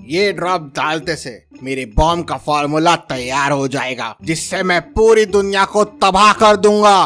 ये ड्रॉप डालते से मेरे बॉम्ब का फॉर्मूला तैयार हो जाएगा, जिससे मैं पूरी दुनिया को तबाह कर दूंगा।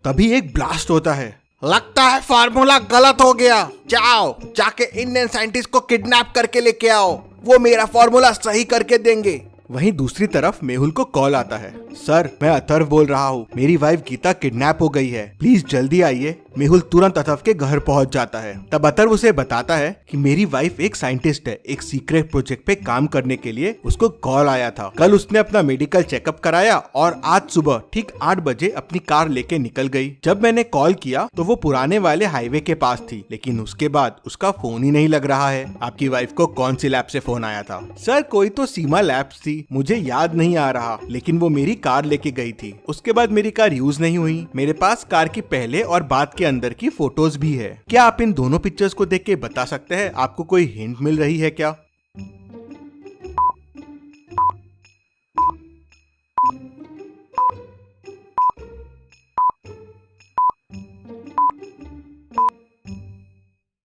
तभी एक ब्लास्ट होता है। लगता है फार्मूला गलत हो गया। जाओ जाके इंडियन साइंटिस्ट को किडनैप करके लेके आओ, वो मेरा फार्मूला सही करके देंगे। वहीं दूसरी तरफ मेहुल को कॉल आता है। सर, मैं अथर्व बोल रहा हूँ, मेरी वाइफ गीता किडनैप हो गई है, प्लीज जल्दी आइए। मेहुल तुरंत अथर्व के घर पहुँच जाता है। तब अथर्व उसे बताता है कि मेरी वाइफ एक साइंटिस्ट है, एक सीक्रेट प्रोजेक्ट पे काम करने के लिए उसको कॉल आया था। कल उसने अपना मेडिकल चेकअप कराया और आज सुबह ठीक 8 बजे अपनी कार लेके निकल गई। जब मैंने कॉल किया तो वो पुराने वाले हाईवे के पास थी, लेकिन उसके बाद उसका फोन ही नहीं लग रहा है। आपकी वाइफ को कौन सी लैब से फोन आया था? सर, कोई तो सीमा लैब्स थी, मुझे याद नहीं आ रहा, लेकिन वो मेरी कार लेके गई थी। उसके बाद मेरी कार यूज नहीं हुई। मेरे पास कार की पहले और बाद के अंदर की फोटोज भी है। क्या आप इन दोनों पिक्चर्स को देख के बता सकते हैं आपको कोई हिंट मिल रही है क्या?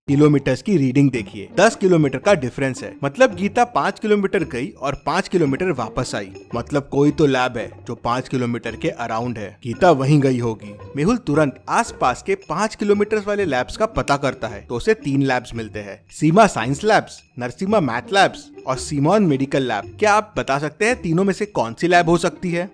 किलोमीटर्स की रीडिंग देखिए, 10 किलोमीटर का डिफरेंस है। मतलब गीता 5 किलोमीटर गई और 5 किलोमीटर वापस आई। मतलब कोई तो लैब है जो 5 किलोमीटर के अराउंड है। गीता वहीं गई होगी। मेहुल तुरंत आसपास के 5 किलोमीटर वाले लैब्स का पता करता है तो उसे 3 लैब्स मिलते हैं, Seema science labs, Narasimha math labs और सीमॉन मेडिकल लैब। क्या आप बता सकते हैं तीनों में से कौन सी लैब हो सकती है?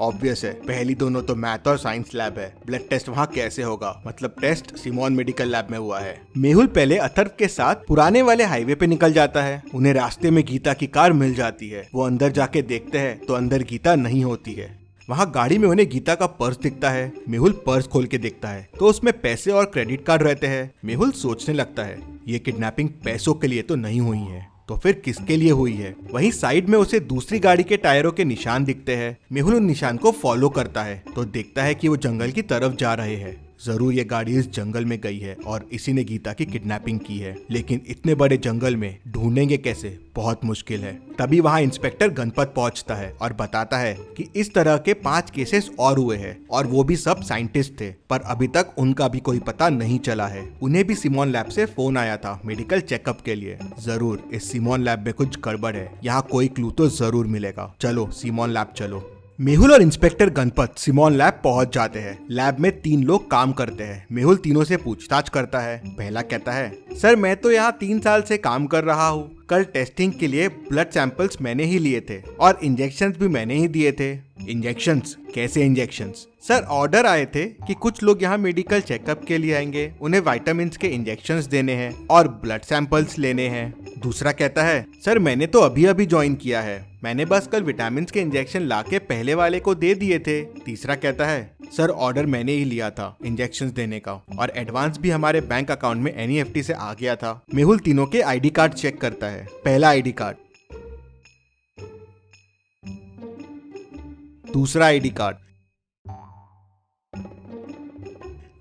ऑब्वियस है, पहली दोनों तो मैथ और साइंस लैब है। ब्लड टेस्ट वहाँ कैसे होगा? मतलब टेस्ट सिमोन मेडिकल लैब में हुआ है। मेहुल पहले अथर्व के साथ पुराने वाले हाईवे पे निकल जाता है। उन्हें रास्ते में गीता की कार मिल जाती है। वो अंदर जाके देखते हैं तो अंदर गीता नहीं होती है। वहाँ गाड़ी में उन्हें गीता का पर्स दिखता है। मेहुल पर्स खोल के देखता है तो उसमें पैसे और क्रेडिट कार्ड रहते हैं। मेहुल सोचने लगता है, ये किडनैपिंग पैसों के लिए तो नहीं हुई है, तो फिर किसके लिए हुई है? वहीं साइड में उसे दूसरी गाड़ी के टायरों के निशान दिखते हैं। मेहुल उन निशान को फॉलो करता है तो देखता है कि वो जंगल की तरफ जा रहे हैं। जरूर ये गाड़ी इस जंगल में गई है और इसी ने गीता की किडनैपिंग की है, लेकिन इतने बड़े जंगल में ढूंढेंगे कैसे? बहुत मुश्किल है। तभी वहाँ इंस्पेक्टर गणपत पहुँचता है और बताता है कि इस तरह के 5 केसेस और हुए हैं और वो भी सब साइंटिस्ट थे, पर अभी तक उनका भी कोई पता नहीं चला है। उन्हें भी सिमोन लैब से फोन आया था मेडिकल चेकअप के लिए। जरूर इस सिमोन लैब में कुछ गड़बड़ है, यहाँ कोई क्लू तो जरूर मिलेगा। चलो सिमोन लैब चलो। मेहुल और इंस्पेक्टर गणपत सिमोन लैब पहुंच जाते हैं। लैब में 3 लोग काम करते हैं। मेहुल तीनों से पूछताछ करता है। पहला कहता है, सर मैं तो यहाँ 3 साल से काम कर रहा हूँ। कल टेस्टिंग के लिए ब्लड सैंपल्स मैंने ही लिए थे और इंजेक्शंस भी मैंने ही दिए थे। इंजेक्शंस? कैसे इंजेक्शंस? सर ऑर्डर आए थे कि कुछ लोग यहाँ मेडिकल चेकअप के लिए आएंगे, उन्हें विटामिन्स के इंजेक्शंस देने हैं और ब्लड सैंपल्स लेने हैं। दूसरा कहता है, सर मैंने तो अभी अभी ज्वाइन किया है, मैंने बस कल विटामिन के इंजेक्शन लाके पहले वाले को दे दिए थे। तीसरा कहता है, सर ऑर्डर मैंने ही लिया था इंजेक्शंस देने का और एडवांस भी हमारे बैंक अकाउंट में NEFT से आ गया था। मेहुल तीनों के ID कार्ड चेक करता है। पहला ID कार्ड, दूसरा ID कार्ड,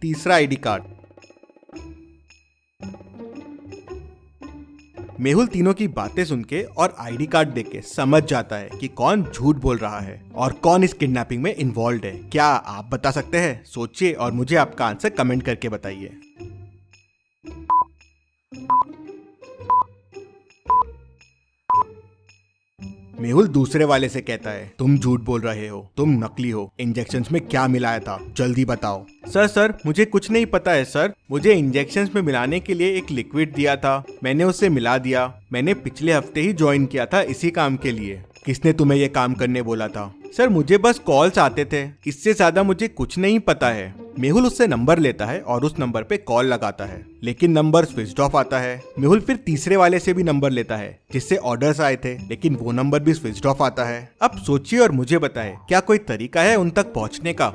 तीसरा ID कार्ड। मेहुल तीनों की बातें सुन के और ID कार्ड देख के समझ जाता है कि कौन झूठ बोल रहा है और कौन इस किडनैपिंग में इन्वॉल्व है। क्या आप बता सकते हैं? सोचिए और मुझे आपका आंसर कमेंट करके बताइए। मेहुल दूसरे वाले से कहता है, तुम झूठ बोल रहे हो, तुम नकली हो। इंजेक्शंस में क्या मिलाया था? जल्दी बताओ। सर मुझे कुछ नहीं पता है सर। मुझे इंजेक्शंस में मिलाने के लिए एक लिक्विड दिया था, मैंने उसे मिला दिया। मैंने पिछले हफ्ते ही ज्वाइन किया था इसी काम के लिए। किसने तुम्हें ये काम करने बोला था? सर मुझे बस कॉल्स आते थे, इससे ज्यादा मुझे कुछ नहीं पता है। मेहुल उससे नंबर लेता है और उस नंबर पे कॉल लगाता है, लेकिन नंबर स्विच्ड ऑफ आता है। मेहुल फिर तीसरे वाले से भी नंबर लेता है जिससे ऑर्डर्स आए थे, लेकिन वो नंबर भी स्विच्ड ऑफ आता है। अब सोचिए और मुझे बताए, क्या कोई तरीका है उन तक पहुंचने का?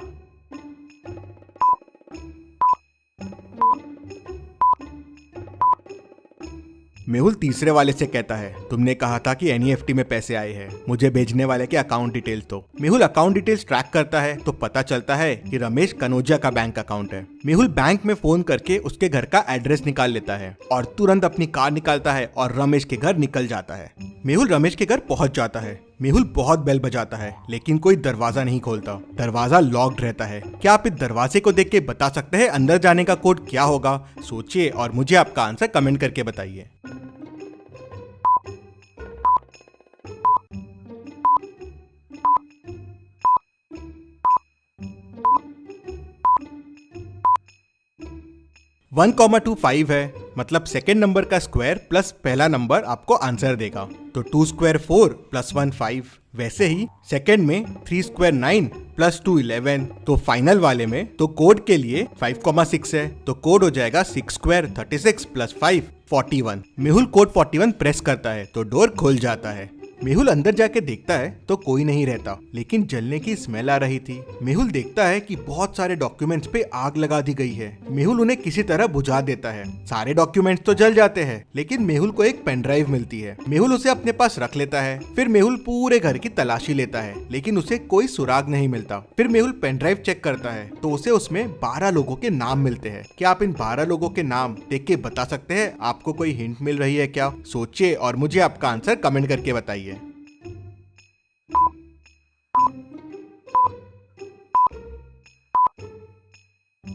मेहुल तीसरे वाले से कहता है, तुमने कहा था कि एनईएफटी में पैसे आए हैं, मुझे भेजने वाले के अकाउंट डिटेल्स दो। मेहुल अकाउंट डिटेल्स ट्रैक करता है तो पता चलता है कि रमेश कनौजिया का बैंक अकाउंट है। मेहुल बैंक में फोन करके उसके घर का एड्रेस निकाल लेता है और तुरंत अपनी कार निकालता है और रमेश के घर निकल जाता है। मेहुल रमेश के घर पहुंच जाता है। मेहुल बहुत बेल बजाता है लेकिन कोई दरवाजा नहीं खोलता। दरवाजा लॉक्ड रहता है। क्या आप इस दरवाजे को देख के बता सकते हैं अंदर जाने का कोड क्या होगा? सोचिए और मुझे आपका आंसर कमेंट करके बताइए। वन कॉमा 25 है, मतलब सेकेंड नंबर का स्क्वायर प्लस पहला नंबर आपको आंसर देगा। तो 2 स्क्वायर 4 प्लस 1 5। वैसे ही सेकेंड में 3 स्क्वायर 9 प्लस 2 11। तो फाइनल वाले में तो कोड के लिए 5,6 है, तो कोड हो जाएगा 6 square 36 plus 5 41। Mehul code 41 press करता है तो डोर खुल जाता है। मेहुल अंदर जाके देखता है तो कोई नहीं रहता, लेकिन जलने की स्मेल आ रही थी। मेहुल देखता है कि बहुत सारे डॉक्यूमेंट्स पे आग लगा दी गई है। मेहुल उन्हें किसी तरह बुझा देता है। सारे डॉक्यूमेंट्स तो जल जाते हैं, लेकिन मेहुल को एक पेन ड्राइव मिलती है। मेहुल उसे अपने पास रख लेता है। फिर मेहुल पूरे घर की तलाशी लेता है, लेकिन उसे कोई सुराग नहीं मिलता। फिर मेहुल पेन ड्राइव चेक करता है तो उसे उसमें 12 लोगों के नाम मिलते हैं। क्या आप इन 12 लोगों के नाम देख के बता सकते हैं? आपको कोई हिंट मिल रही है क्या? सोचिए और मुझे आपका आंसर कमेंट करके बताइए।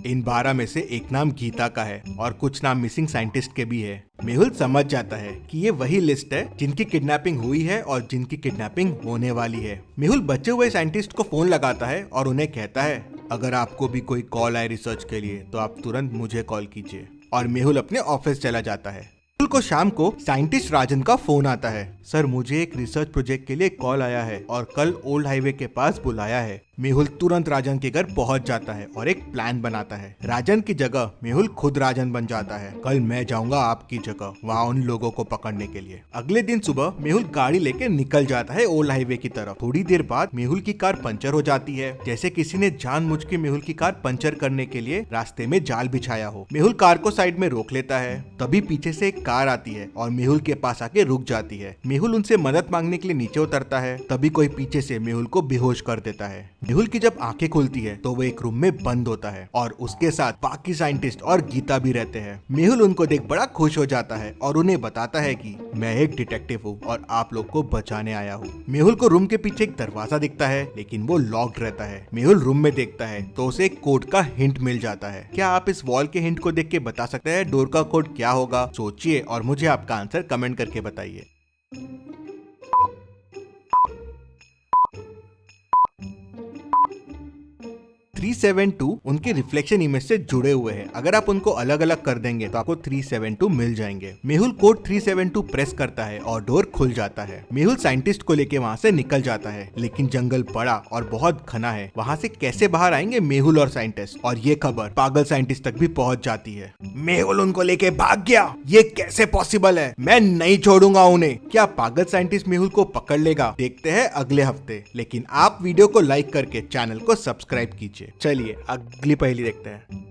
इन 12 में से एक नाम गीता का है और कुछ नाम मिसिंग साइंटिस्ट के भी है। मेहुल समझ जाता है कि ये वही लिस्ट है जिनकी किडनैपिंग हुई है और जिनकी किडनैपिंग होने वाली है। मेहुल बचे हुए साइंटिस्ट को फोन लगाता है और उन्हें कहता है, अगर आपको भी कोई कॉल आए रिसर्च के लिए तो आप तुरंत मुझे कॉल कीजिए। और मेहुल अपने ऑफिस चला जाता है। मेहुल को शाम को साइंटिस्ट राजन का फोन आता है। सर, मुझे एक रिसर्च प्रोजेक्ट के लिए कॉल आया है और कल ओल्ड हाईवे के पास बुलाया है। मेहुल तुरंत राजन के घर पहुंच जाता है और एक प्लान बनाता है। राजन की जगह मेहुल खुद राजन बन जाता है। कल मैं जाऊंगा आपकी जगह वहाँ उन लोगों को पकड़ने के लिए। अगले दिन सुबह मेहुल गाड़ी लेके निकल जाता है ओल्ड हाईवे की तरफ। थोड़ी देर बाद मेहुल की कार पंचर हो जाती है, जैसे किसी ने जानबूझ के मेहुल की कार पंचर करने के लिए रास्ते में जाल बिछाया हो। मेहुल कार को साइड में रोक लेता है। तभी पीछे से एक कार आती है और मेहुल के पास आके रुक जाती है। मेहुल उनसे मदद मांगने के लिए नीचे उतरता है। तभी कोई पीछे से मेहुल को बेहोश कर देता है। मेहुल की जब आंखें खुलती है तो वो एक रूम में बंद होता है और उसके साथ बाकी साइंटिस्ट और गीता भी रहते हैं। मेहुल उनको देख बड़ा खुश हो जाता है और उन्हें बताता है कि मैं एक डिटेक्टिव हूँ और आप लोग को बचाने आया हूँ। मेहुल को रूम के पीछे एक दरवाजा दिखता है, लेकिन वो लॉक्ड रहता है। मेहुल रूम में देखता है तो उसे एक कोड का हिंट मिल जाता है। क्या आप इस वॉल के हिंट को देख के बता सकते हैं डोर का कोड क्या होगा? सोचिए और मुझे आपका आंसर कमेंट करके बताइए। 372 उनके रिफ्लेक्शन इमेज से जुड़े हुए हैं। अगर आप उनको अलग अलग कर देंगे तो आपको 372 मिल जाएंगे। मेहुल कोड 372 प्रेस करता है और डोर खुल जाता है। मेहुल साइंटिस्ट को लेके वहाँ से निकल जाता है, लेकिन जंगल बड़ा और बहुत घना है। वहाँ से कैसे बाहर आएंगे मेहुल और साइंटिस्ट? और ये खबर पागल साइंटिस्ट तक भी पहुँच जाती है। मेहुल उनको लेके भाग गया, ये कैसे पॉसिबल है? मैं नहीं छोड़ूंगा उन्हें। क्या पागल साइंटिस्ट मेहुल को पकड़ लेगा? देखते हैं अगले हफ्ते। लेकिन आप वीडियो को लाइक करके चैनल को सब्सक्राइब कीजिए। चलिए अगली पहेली देखते हैं।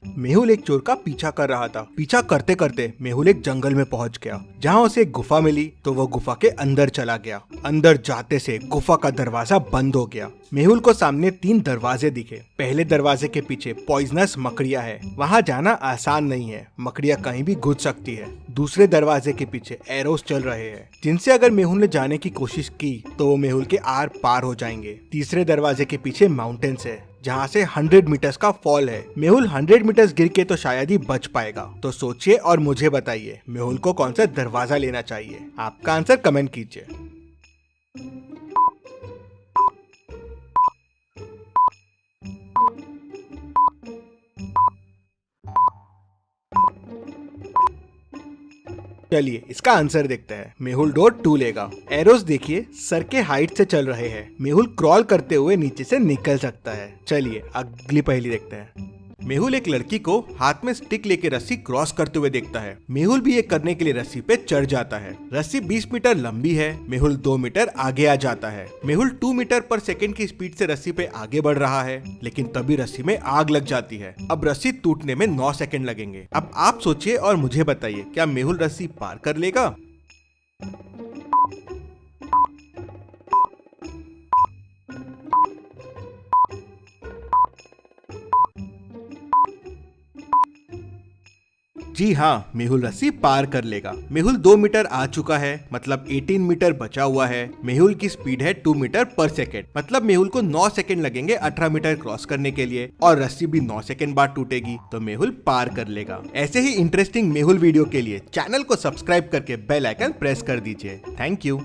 मेहुल एक चोर का पीछा कर रहा था। पीछा करते करते मेहुल एक जंगल में पहुंच गया, जहां उसे एक गुफा मिली तो वो गुफा के अंदर चला गया। अंदर जाते से गुफा का दरवाजा बंद हो गया। मेहुल को सामने 3 दरवाजे दिखे। पहले दरवाजे के पीछे पॉइजनस मकड़िया है, वहां जाना आसान नहीं है, मकड़िया कहीं भी घुस सकती है। दूसरे दरवाजे के पीछे एरोस चल रहे हैं, जिनसे अगर मेहुल ने जाने की कोशिश की तो वो मेहुल के आर पार हो जाएंगे। तीसरे दरवाजे के पीछे माउंटेन्स है, जहाँ से 100 मीटर्स का फॉल है। मेहुल 100 मीटर्स गिर के तो शायद ही बच पाएगा। तो सोचिए और मुझे बताइए मेहुल को कौन सा दरवाजा लेना चाहिए? आपका आंसर कमेंट कीजिए। चलिए इसका आंसर देखते हैं। मेहुल डोर 2 लेगा। एरोस देखिए सर के हाइट से चल रहे हैं। मेहुल क्रॉल करते हुए नीचे से निकल सकता है। चलिए अगली पहेली देखते हैं। मेहुल एक लड़की को हाथ में स्टिक लेके रस्सी क्रॉस करते हुए देखता है। मेहुल भी ये करने के लिए रस्सी पे चढ़ जाता है। रस्सी 20 मीटर लंबी है। मेहुल 2 मीटर आगे आ जाता है। मेहुल 2 मीटर पर सेकंड की स्पीड से रस्सी पे आगे बढ़ रहा है, लेकिन तभी रस्सी में आग लग जाती है। अब रस्सी टूटने में 9 सेकंड लगेंगे। अब आप सोचिए और मुझे बताइए, क्या मेहुल रस्सी पार कर लेगा? जी हाँ, मेहुल रस्सी पार कर लेगा। मेहुल 2 मीटर आ चुका है, मतलब 18 मीटर बचा हुआ है। मेहुल की स्पीड है 2 मीटर पर सेकेंड, मतलब मेहुल को 9 सेकेंड लगेंगे 18 मीटर क्रॉस करने के लिए, और रस्सी भी 9 सेकेंड बाद टूटेगी, तो मेहुल पार कर लेगा। ऐसे ही इंटरेस्टिंग मेहुल वीडियो के लिए चैनल को सब्सक्राइब करके बेल आइकन प्रेस कर दीजिए। Thank you.